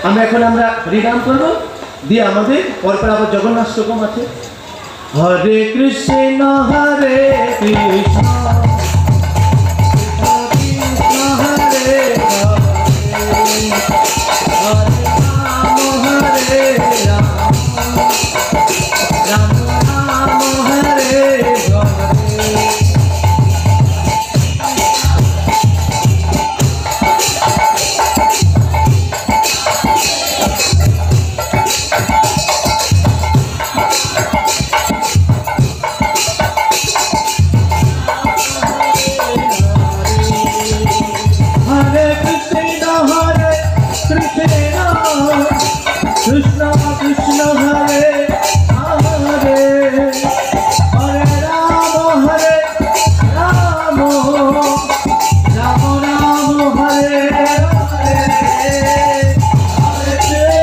আমরা হরিনাম করবো, দিয়ে আমাদের পরপর আবার জগন্নাথ স্তোত্র আছে। হরে কৃষ্ণ হরে কৃষ্ণ কৃষ্ণ হরে হরে রাম হরে রাম রাম রাম হরে হরে। कृष्ण कृष्ण हरे हरे हरे राम राम राम राम हरे हरे हरे कृष्ण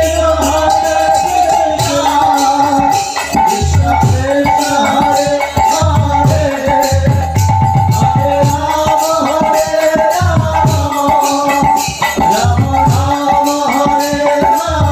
कृष्ण कृष्ण हरे हरे हरे राम राम राम हरे हरे।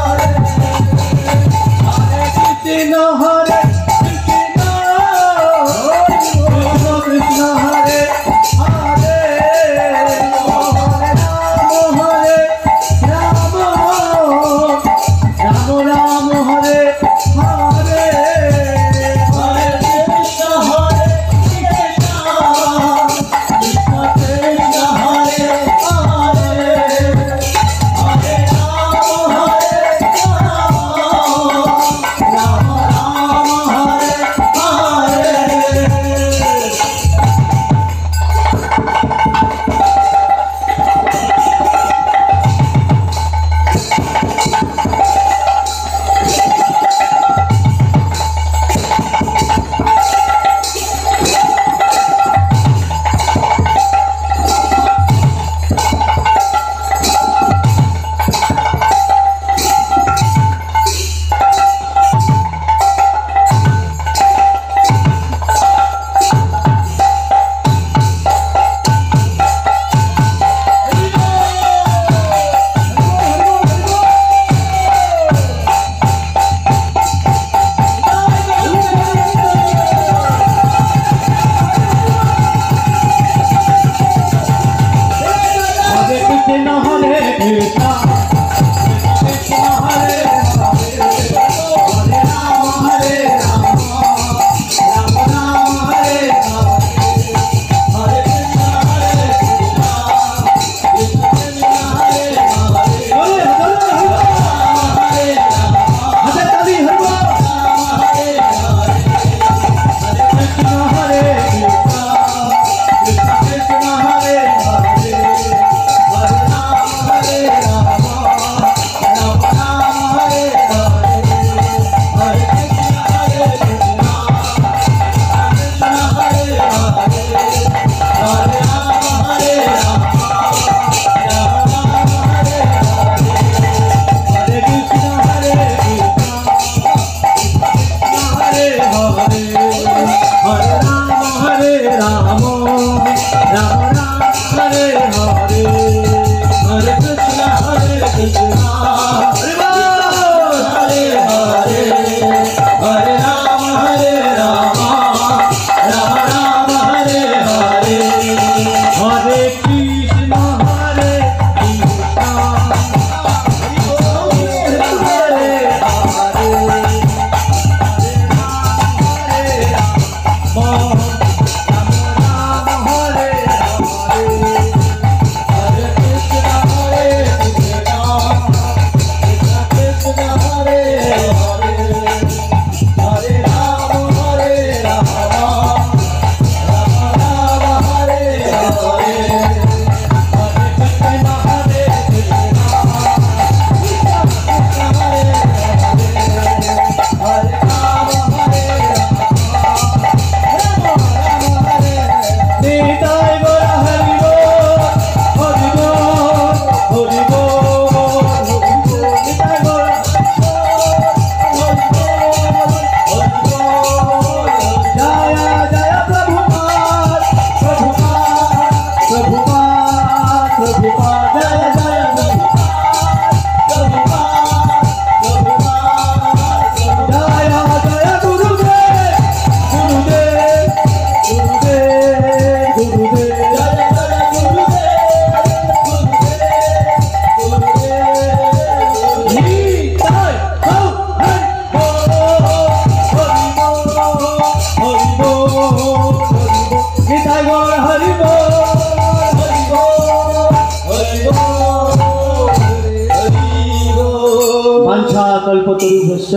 কল্পতরুভ্যশ্চ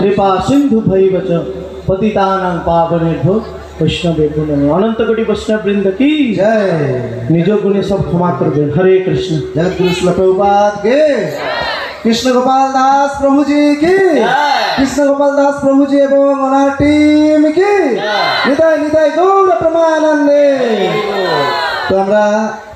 কৃপা সিন্ধুভৈব চ পতিতানাং পাবনেভ্যো বৈষ্ণবেভ্যো নমঃ। অনন্ত কোটি বৈষ্ণব বৃন্দ কি जय। নিজ গুণে সব ক্ষমা করবেন। হরে কৃষ্ণ। जगतगुरु श्रील प्रभुपाद के, कृष्ण गोपाल दास प्रभु जी की, कृष्ण गोपाल दास प्रभु जी एवं ओनार टीम की निताय निताय गौर प्रमानंदे। तो আমরা